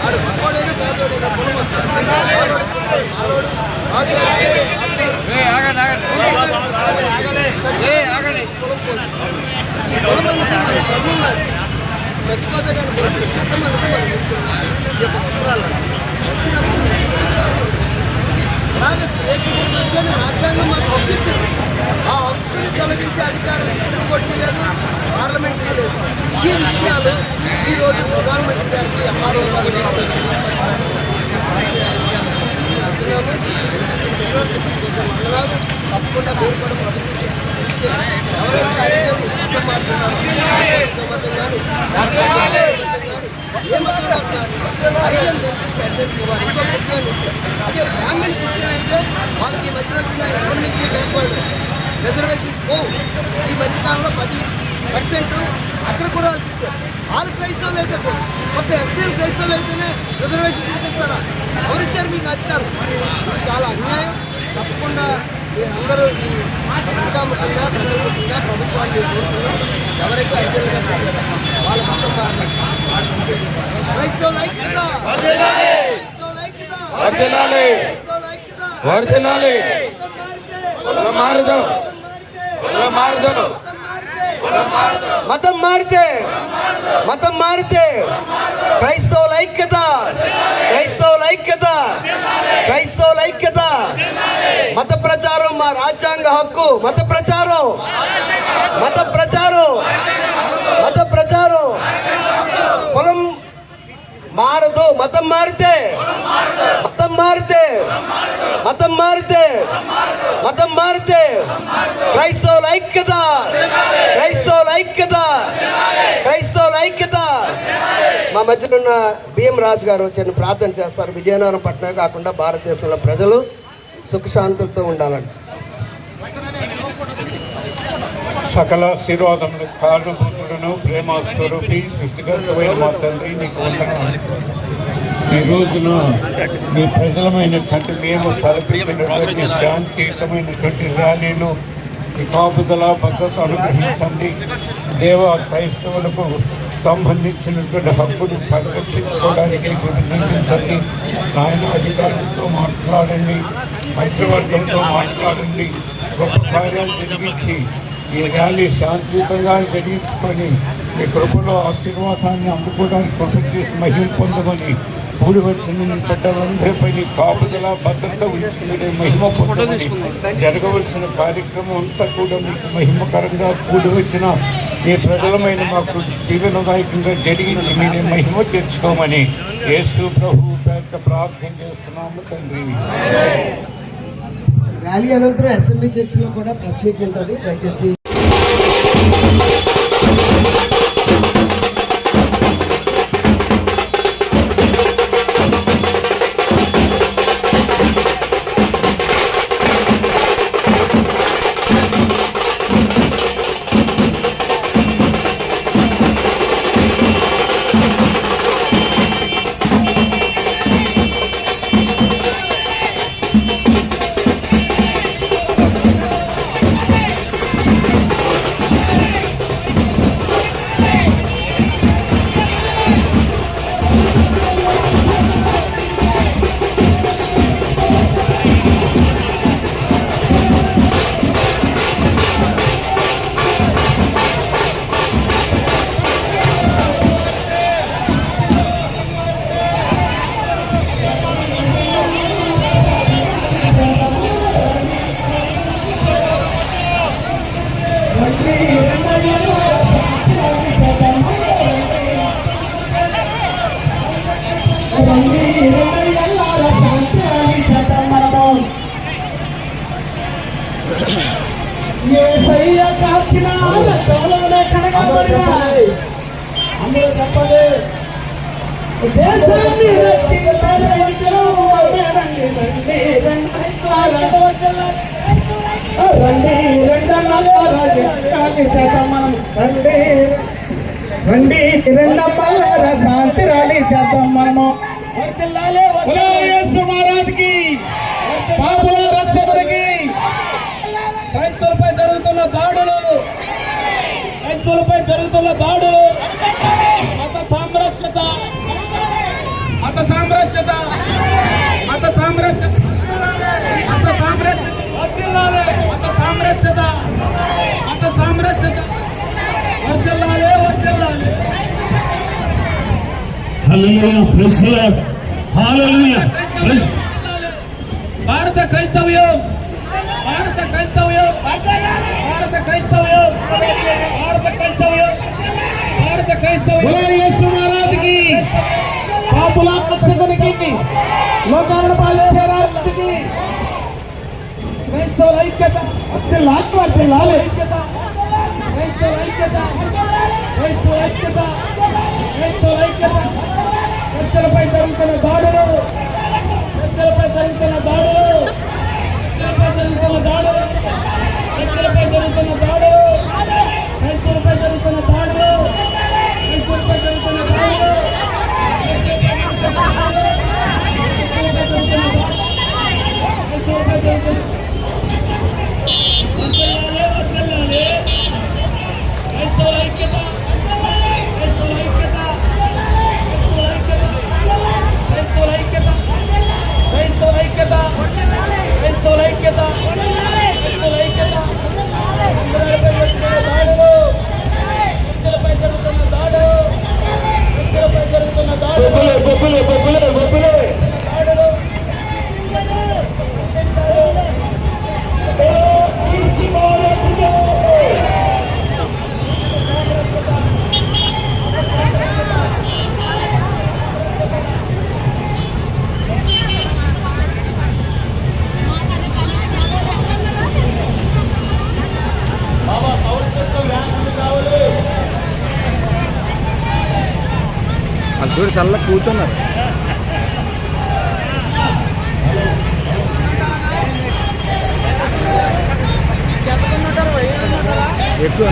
ఆడు గొప్పవాడైనా పేదవాడైనా కులం వస్తాడు. మాలోడు రాజుగారు కులం పోదు. ఈ కులం అనేది మన చర్మం చచ్చిపోతే కానీ పోతుంది. మొత్తం అనేది మనం నేర్చుకున్న ఈ యొక్క వస్త్రాలు నచ్చినప్పుడు అలాగే ఏకీకరించని రాజ్యాంగం మాకు హక్కు ఇచ్చింది. ఆ హక్కుని తొలగించే అధికారం సుప్రీంకోర్టుకి లేదు, పార్లమెంట్కి లేదు. ఈ విషయాలు ఈరోజు ప్రధానమంత్రి గారికి ఎంఆర్ఓ గారు వెళ్తున్నాము. ప్రత్యేక మండలాలు తప్పకుండా మీరు కూడా ప్రభుత్వం దృష్టికి తీసుకెళ్ళి ఎవరైతే హరిజనులు మతం మారుతున్నారు మతం కానీ ఏ మతంలో హరిజన్ బెనిఫిట్స్ అర్జెంట్ ఇవ్వాలి. ఇంకో ముఖ్యమైన విషయం అదే బ్రాహ్మణ్ క్రిస్టియన్ అయితే వాళ్ళకి ఈ మధ్యన వచ్చిన ఎకనామిక్లీ బ్యాక్వర్డ్ రిజర్వేషన్స్ పోవు. ఈ మధ్యకాలంలో 10% అగ్రకులాలకు ఇచ్చారు. వాళ్ళు క్రైస్తవులు అయితే పోవు. ఒక ఎస్సీలు క్రైస్తవులు అయితేనే రిజర్వేషన్ తీసేస్తారా? ఎవరిచ్చారు మీకు అధికారం? ఇది చాలా అన్యాయం. తప్పకుండా మీరందరూ ఈ పత్రికాముఖంగా ప్రజలముఖంగా ప్రభుత్వాన్ని కోరుతున్నాం. ఎవరైతే అర్జెంట్ కట్టారో వాళ్ళ మతం మారిన వాళ్ళకి క్రైస్తవుల ఐక్యత, క్రైస్తవుల ఐక్యత, క్రైస్తవుల ఐక్యత. మతం మారితే క్రైస్తవుల ఐక్యత, క్రైస్తవుల ఐక్యత, క్రైస్తవుల ఐక్యత. మత ప్రచారం మా రాజ్యాంగ హక్కు. మత ప్రచారం, మత ప్రచారం, మత ప్రచారం. కులం మారదు. మతం మారితే, మతం మారితే, మతం మారితే, మతం మారితే క్రైస్తవుల ఐక్యత, క్రైస్తవుల ఐక్యత, క్రైస్తవుల ఐక్యత. మా మధ్యలో ఉన్న బిఎం రాజు గారు చిన్న ప్రార్థన చేస్తారు. విజయనగరం పట్టణమే కాకుండా భారతదేశంలో ప్రజలు సుఖశాంతులతో ఉండాలంట. సకల ఆశీర్వాదములు కారణభూతులను ప్రేమ స్వరూపి సృష్టికర్తమైన మా తండ్రి నీకు వందనాలు. ఈ రోజున మీ ప్రజలమైనటువంటి మేము తలపించినటువంటి శాంతియుతమైనటువంటి ర్యాలీలు ఈ కాపుదల భద్రత అనుగ్రహించండి. దేవ క్రైస్తవులకు సంబంధించినటువంటి హక్కును పరిరక్షించుకోవడానికి కృప చూపించండి. నాయన అధికారులతో మాట్లాడండి, మంత్రివర్గంతో మాట్లాడండి, గొప్ప కార్యాలు జరిగించి ఈ ర్యాలీ శాంతియుతంగా జరిగించుకొని మీ కృపలో ఆశీర్వాదాన్ని అందుకోవడానికి కృప చేసి మహిమ పొందమని కూడి వచ్చిన బిడ్డలందరిపై కాపుదల భద్రత ఉంచుకునే మహిమ పొందమని జరగవలసిన కార్యక్రమం అంతా కూడా మీకు మహిమకరంగా కూడి వచ్చిన ఈ ప్రజలమైన మాకు దీవెనదాయకంగా జరిగించి మీరే మహిమ తెచ్చుకోమని యేసు ప్రభు పేరిట ప్రార్థన చేస్తున్నాము తండ్రి. ర్యాలీ అనంతరం అసెంబ్లీ చర్చిలో కూడా ప్రెస్ మీట్ ఉంటుంది. దయచేసి శాంతి ర్యాలీ చేద్దాం మనము. మహారాజ్కి పాపుల రక్షకుడికి క్రైస్తవులపై జరుగుతున్న దాడులు, క్రైస్తవులపై జరుగుతున్న దాడులు, మత సామరస్యత hallelujah praise the Lord hallelujah praise భారత క్రైస్తవ్యం భారత క్రైస్తవ్యం భారత క్రైస్తవ్యం భారత క్రైస్తవ్యం భారత క్రైస్తవ్యం యేసు మహారాజుకి పాపుల రక్షకునికి లోకాలను పాలించే రాజుకి క్రైస్తవుల ఐక్యత లాలే క్రైస్తవుల ఐక్యత క్రైస్తవుల ఐక్యత క్రైస్తవుల ఐక్యత క్రైస్తవులపై జరుగుతున్న దాడులు క్రైస్తవులపై జరుగుతున్న దాడులు క్రైస్తవులపై జరుగుతున్న దాడులు క్రైస్తవులపై జరుగుతున్న దాడులు క్రైస్తవులపై జరుగుతున్న దాడులు క్రైస్తవులపై జరుగుతున్న దాడులు క్రైస్తవులపై జరుగుతున్న క్రైస్తవుల ఐక్యత క్రైస్తవుల ఐక్యత క్రైస్తవుల ఐక్యత క్రైస్తవుల ఐక్యత క్రైస్తవుల ఐక్యత క్రైస్తవుల ఐక్యత క్రైస్తవులపై జరుగుతున్న దాడులు క్రైస్తవులపై జరుగుతున్న దాడులు అది చూడు చల్ల కూర్చున్నారు ఎక్కువ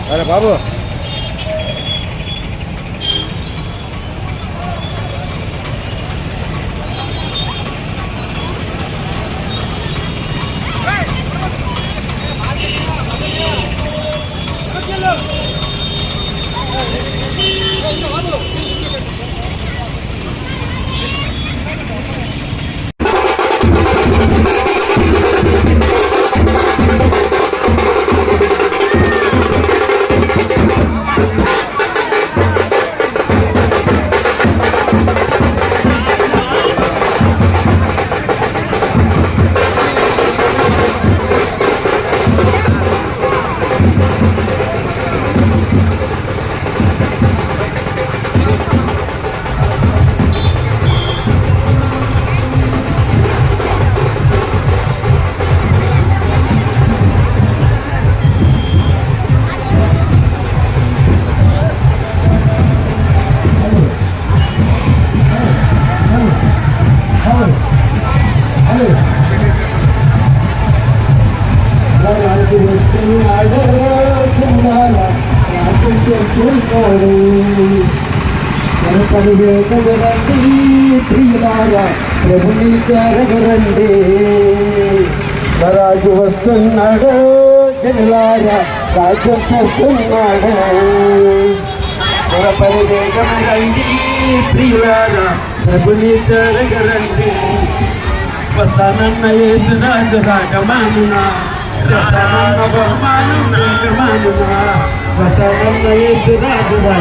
అరే బాబు ప్రభుని చేరగరండి రాజు వస్తున్నాడు జనులారా రాజ్యం చేస్తున్నాడు పరివేగం రండి ప్రియులారా ప్రభుని చేరగరండి వస్తానన్న యేసురాజు రాగమానునా వస్తానన్న యేసురాజు